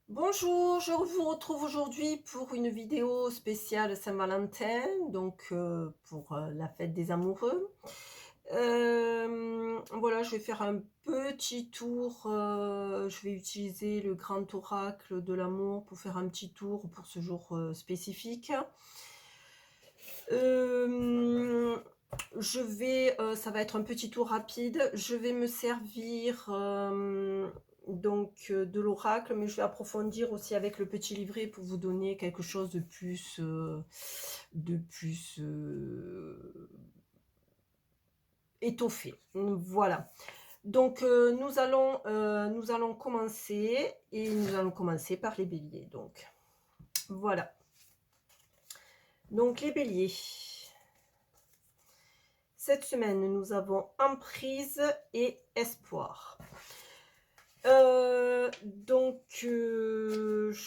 Bonjour, je vous retrouve aujourd'hui pour une vidéo spéciale Saint-Valentin, donc pour la fête des amoureux. Voilà, je vais faire un petit tour, je vais utiliser le grand oracle de l'amour pour faire un petit tour pour ce jour spécifique. Hem, ça va être un petit tour rapide. Je vais me servir, de l'oracle, mais je vais approfondir aussi avec le petit livret pour vous donner quelque chose de plus étoffé. Voilà. Donc, nous allons commencer par les béliers, donc. Voilà. Donc les béliers. Cette semaine, nous avons emprise et espoir. Je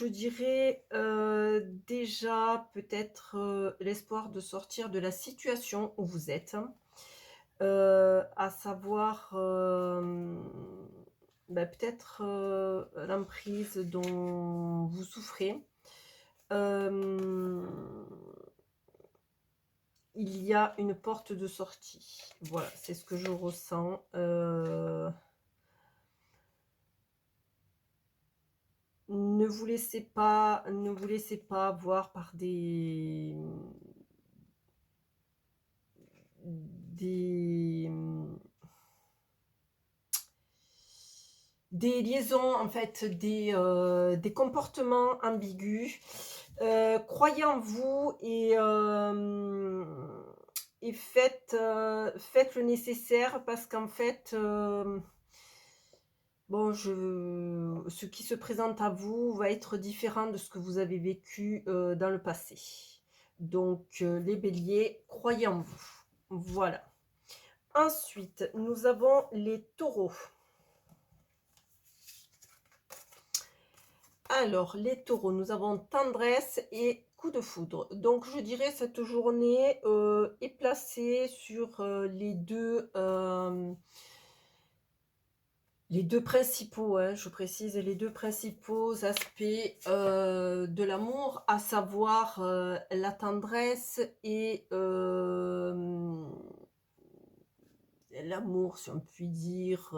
dirais déjà peut-être l'espoir de sortir de la situation où vous êtes, à savoir peut-être l'emprise dont vous souffrez. Euh, il y a une porte de sortie. Voilà, c'est ce que je ressens. Ne vous laissez pas avoir par des, des liaisons, en fait, des comportements ambigus. Croyez en vous et faites le nécessaire parce qu'en fait, ce qui se présente à vous va être différent de ce que vous avez vécu dans le passé. Donc, les béliers, croyez en vous. Voilà. Ensuite, nous avons les taureaux. Alors, les taureaux, nous avons tendresse et coup de foudre. Donc, je dirais cette journée est placée sur les deux principaux, je précise, les deux principaux aspects de l'amour, à savoir la tendresse et l'amour, si on peut dire,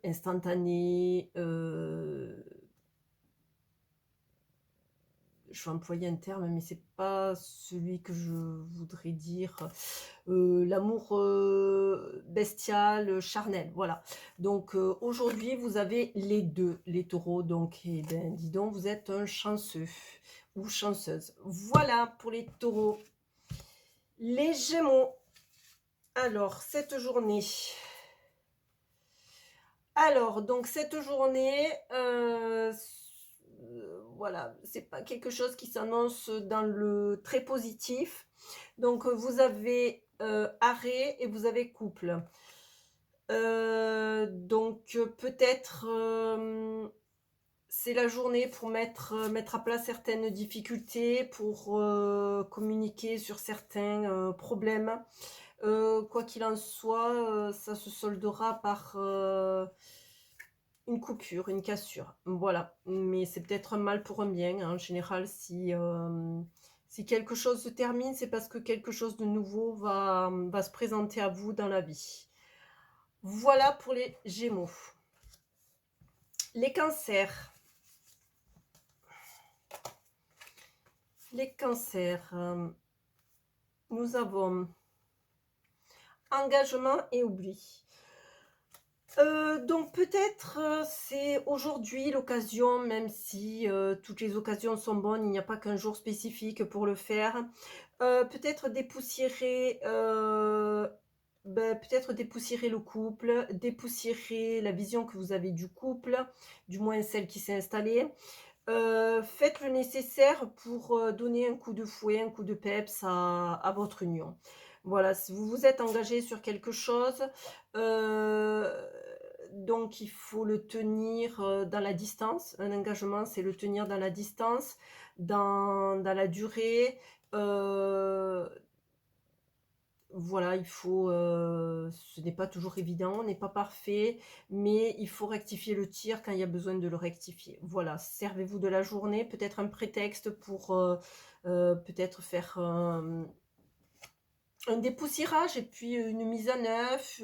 instantané. Je vais employer un terme, mais c'est pas celui que je voudrais dire. L'amour bestial, charnel, voilà. Donc aujourd'hui, vous avez les deux, les taureaux. Donc, eh ben, dis donc, vous êtes un chanceux ou chanceuse. Voilà pour les taureaux. Les gémeaux. Alors, cette journée. Cette journée, voilà, c'est pas quelque chose qui s'annonce dans le très positif. Donc, vous avez arrêt et vous avez couple. Peut-être c'est la journée pour mettre à plat certaines difficultés, pour communiquer sur certains problèmes. Quoi qu'il en soit, ça se soldera par une coupure, une cassure. Voilà. Mais c'est peut-être un mal pour un bien, hein. En général, si quelque chose se termine, c'est parce que quelque chose de nouveau va se présenter à vous dans la vie. Voilà pour les Gémeaux. Les cancers. Les cancers. Nous avons engagement et oubli. Donc peut-être c'est aujourd'hui l'occasion, même si toutes les occasions sont bonnes, il n'y a pas qu'un jour spécifique pour le faire. Peut-être dépoussiérer, peut-être dépoussiérer le couple, dépoussiérer la vision que vous avez du couple, du moins celle qui s'est installée. Faites le nécessaire pour donner un coup de fouet, un coup de peps à votre union. Voilà, si vous vous êtes engagé sur quelque chose, donc il faut le tenir dans la distance. Un engagement, c'est le tenir dans la distance, dans la durée. voilà, il faut, ce n'est pas toujours évident, on n'est pas parfait, mais il faut rectifier le tir quand il y a besoin de le rectifier. Voilà, servez-vous de la journée, peut-être un prétexte pour, peut-être faire, un dépoussiérage et puis une mise à neuf,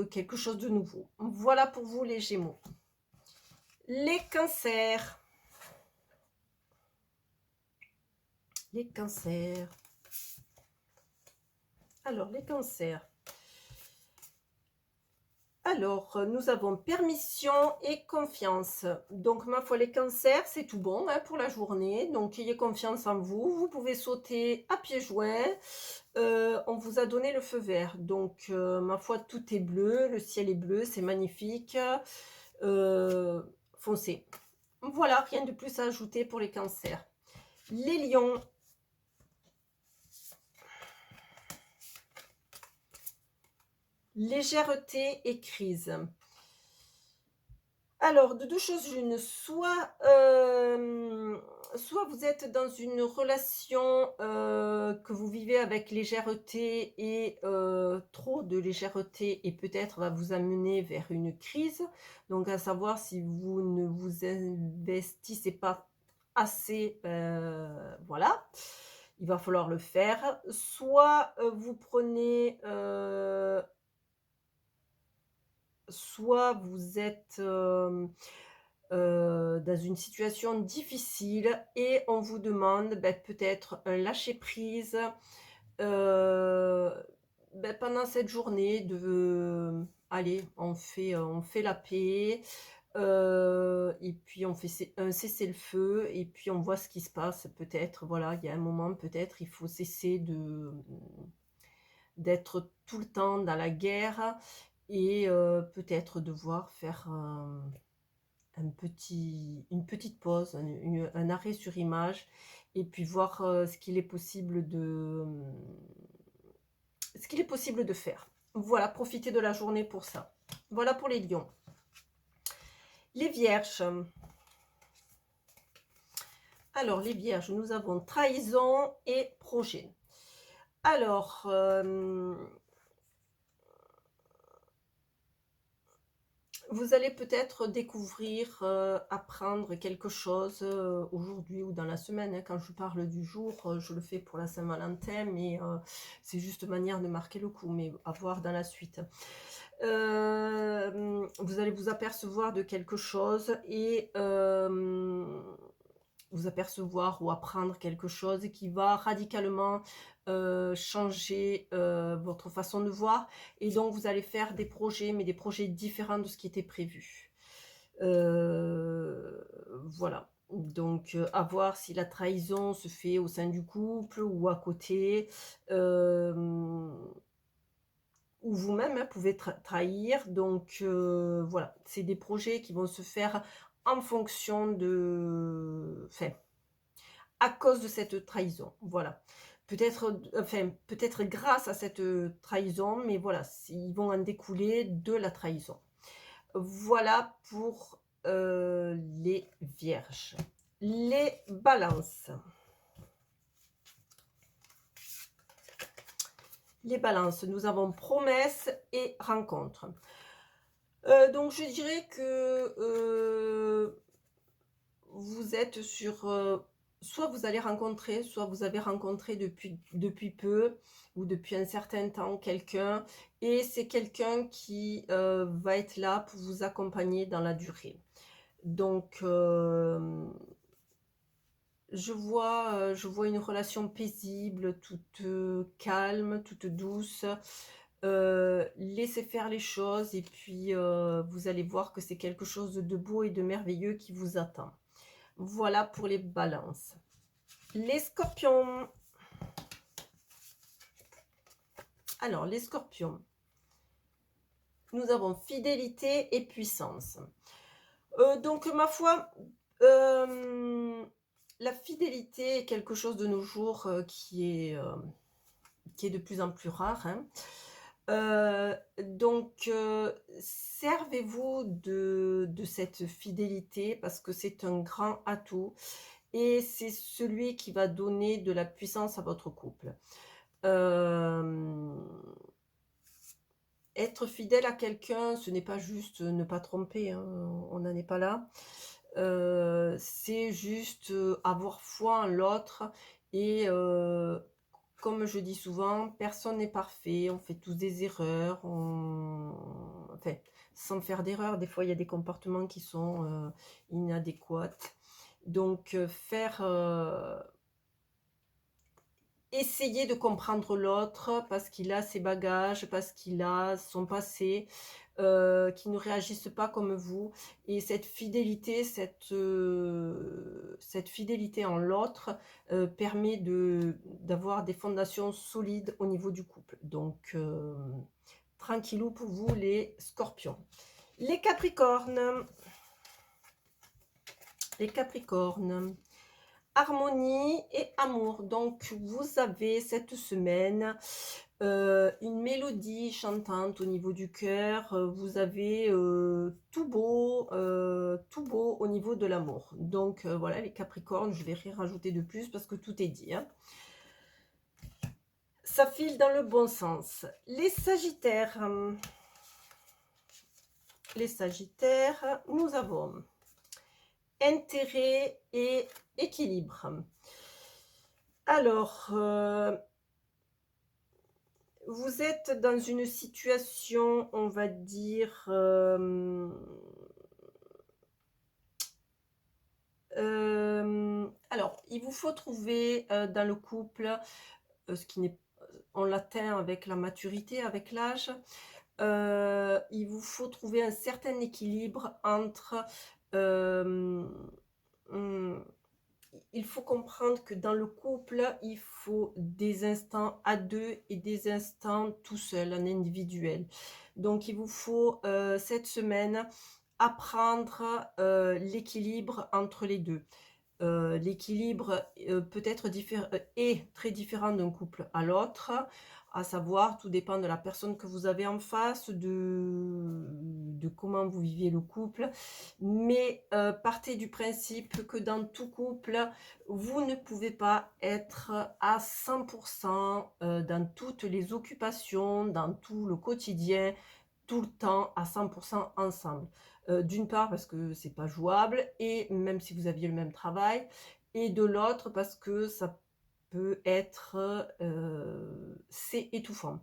quelque chose de nouveau. Voilà pour vous les Gémeaux. Les cancers. Les cancers. Alors, les cancers. Alors, nous avons permission et confiance. Donc, ma foi, les cancers, c'est tout bon hein, pour la journée. Donc, ayez confiance en vous. Vous pouvez sauter à pieds joints. On vous a donné le feu vert. Donc, ma foi, tout est bleu. Le ciel est bleu. C'est magnifique. Foncez. Voilà, rien de plus à ajouter pour les cancers. Les lions. Légèreté et crise. Alors, de deux choses l'une, soit vous êtes dans une relation que vous vivez avec légèreté et trop de légèreté et peut-être va vous amener vers une crise. Donc, à savoir si vous ne vous investissez pas assez, voilà, il va falloir le faire. Soit vous prenez soit vous êtes, dans une situation difficile et on vous demande, peut-être un lâcher prise, heu, pendant cette journée de allez, on fait la paix, et puis on fait un cessez-le-feu et puis on voit ce qui se passe. Peut-être, voilà, il y a un moment, peut-être, il faut cesser d'être tout le temps dans la guerre et peut-être devoir faire une petite pause, un arrêt sur image et puis voir, ce qu'il est possible de faire. Voilà, profitez de la journée pour ça. Voilà pour les lions. Les vierges. Alors les vierges, nous avons trahison et projet. Alors, vous allez peut-être découvrir, apprendre quelque chose, aujourd'hui ou dans la semaine, hein. Quand je parle du jour, je le fais pour la Saint-Valentin, mais c'est juste manière de marquer le coup, mais à voir dans la suite. Vous allez vous apercevoir de quelque chose et vous apercevoir ou apprendre quelque chose qui va radicalement, changer, votre façon de voir et donc vous allez faire des projets, mais des projets différents de ce qui était prévu. Voilà, donc à voir si la trahison se fait au sein du couple ou à côté, ou vous-même, hein, pouvez trahir donc voilà, c'est des projets qui vont se faire en fonction de enfin à cause de cette trahison, voilà. Peut-être, enfin, peut-être grâce à cette, trahison, mais voilà, ils vont en découler de la trahison. Voilà pour, les vierges. Les balances. Les balances, nous avons promesse et rencontre. Donc je dirais que, vous êtes sur, soit vous allez rencontrer, soit vous avez rencontré depuis peu ou depuis un certain temps quelqu'un et c'est quelqu'un qui, va être là pour vous accompagner dans la durée. Donc, je vois une relation paisible, toute, calme, toute douce. Laissez faire les choses et puis, vous allez voir que c'est quelque chose de beau et de merveilleux qui vous attend. Voilà pour les balances. Les scorpions. Alors, les scorpions. Nous avons fidélité et puissance. Donc, ma foi, la fidélité est quelque chose de nos jours qui est de plus en plus rare. Hein. Donc, servez-vous de cette fidélité parce que c'est un grand atout et c'est celui qui va donner de la puissance à votre couple. Hem, Être fidèle à quelqu'un, ce n'est pas juste ne pas tromper, hein, on n'en est pas là. C'est juste, avoir foi en l'autre et comme je dis souvent, personne n'est parfait, on fait tous des erreurs, enfin, sans faire d'erreurs, des fois il y a des comportements qui sont, inadéquats. Donc, essayer de comprendre l'autre parce qu'il a ses bagages, parce qu'il a son passé, qui ne réagissent pas comme vous et cette fidélité en l'autre, permet d'avoir des fondations solides au niveau du couple. Donc, tranquillou pour vous les scorpions. Les capricornes. Les capricornes. Harmonie et amour. Donc, vous avez cette semaine une mélodie chantante au niveau du cœur. Vous avez tout beau au niveau de l'amour. Donc, voilà, les Capricornes, je vais rien rajouter de plus parce que tout est dit, hein. Ça file dans le bon sens. Les Sagittaires. Les Sagittaires, nous avons intérêt et équilibre. Alors, vous êtes dans une situation, on va dire, alors, il vous faut trouver, dans le couple, ce qui n'est on l'atteint avec la maturité, avec l'âge, il vous faut trouver un certain équilibre entre, hem, mmh il faut comprendre que dans le couple, il faut des instants à deux et des instants tout seul, en individuel. Donc il vous faut, cette semaine, apprendre, l'équilibre entre les 2. L'équilibre, peut être est très différent d'un couple à l'autre, à savoir, tout dépend de la personne que vous avez en face, de comment vous viviez le couple. Mais, partez du principe que dans tout couple, vous ne pouvez pas être à 100 dans toutes les occupations, dans tout le quotidien, tout le temps à 100 ensemble. D'une part parce que c'est pas jouable et même si vous aviez le même travail et de l'autre parce que ça peut être, c'est étouffant.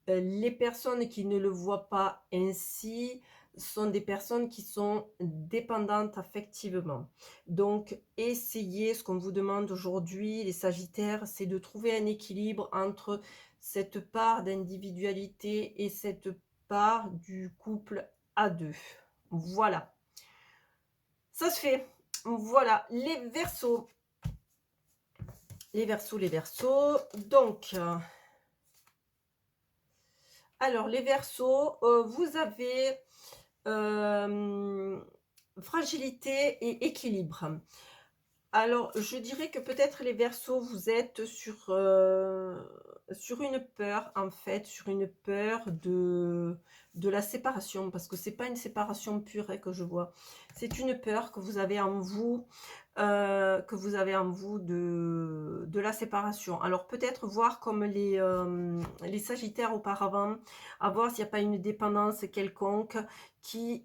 Les personnes qui ne le voient pas ainsi sont des personnes qui sont dépendantes affectivement. Donc essayez, ce qu'on vous demande aujourd'hui, les Sagittaires, c'est de trouver un équilibre entre cette part d'individualité et cette part du couple à 2. Voilà, ça se fait. Voilà, les Verseaux. Les Verseaux, les Verseaux. Donc, alors les Verseaux, vous avez fragilité et équilibre. Alors, je dirais que peut-être les Verseaux, vous êtes sur une peur, en fait, sur une peur de la séparation, parce que c'est pas une séparation pure, hein, que je vois. C'est une peur que vous avez en vous, de la séparation. Alors peut-être voir comme les Sagittaires auparavant, à voir s'il n'y a pas une dépendance quelconque qui,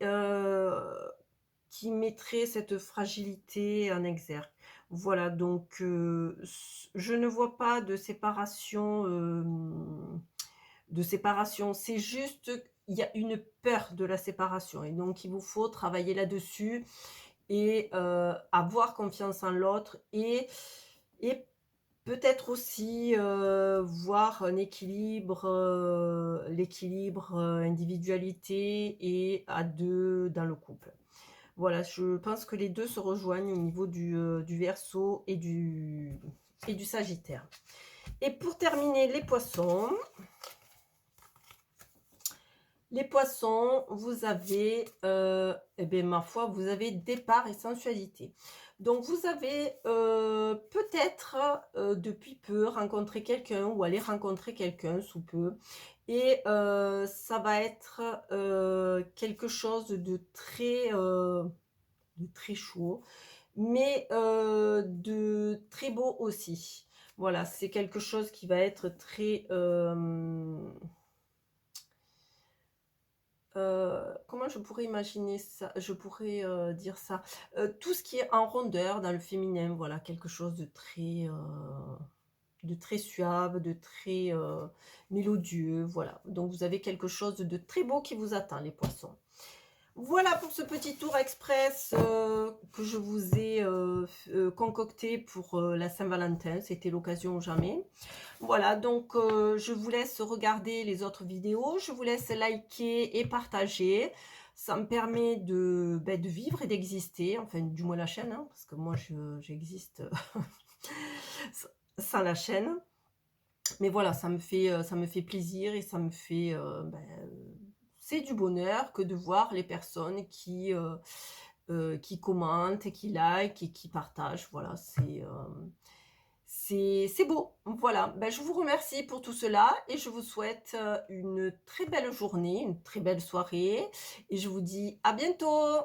mettrait cette fragilité en exergue. Voilà, donc je ne vois pas de séparation. C'est juste, il y a une peur de la séparation et donc il vous faut travailler là-dessus et avoir confiance en l'autre et peut-être aussi, voir un équilibre, l'équilibre, individualité et à 2 dans le couple. Voilà, je pense que les 2 se rejoignent au niveau du Verseau et du Sagittaire. Et pour terminer, les Poissons. Les Poissons, vous avez, eh bien, ma foi, vous avez départ et sensualité. Donc vous avez, peut-être, depuis peu rencontré quelqu'un ou aller rencontrer quelqu'un sous peu et ça va être, quelque chose de très chaud, mais de très beau aussi. Voilà, c'est quelque chose qui va être très, comment je pourrais imaginer ça? Je pourrais, dire ça? Tout ce qui est en rondeur dans le féminin, voilà, quelque chose de très suave, de très, mélodieux, voilà. Donc vous avez quelque chose de très beau qui vous attend, les poissons. Voilà pour ce petit tour express, que je vous ai, concocté pour, la Saint-Valentin. C'était l'occasion ou jamais. Voilà, donc je vous laisse regarder les autres vidéos. Je vous laisse liker et partager. Ça me permet de, beh, de vivre et d'exister, enfin du moins la chaîne, hein, parce que moi j'existe sans la chaîne. Mais voilà, ça me fait plaisir et ça me fait, c'est du bonheur que de voir les personnes qui commentent et qui like et qui partagent. Voilà, c'est beau. Voilà, ben, je vous remercie pour tout cela et je vous souhaite, une très belle journée, une très belle soirée et je vous dis à bientôt!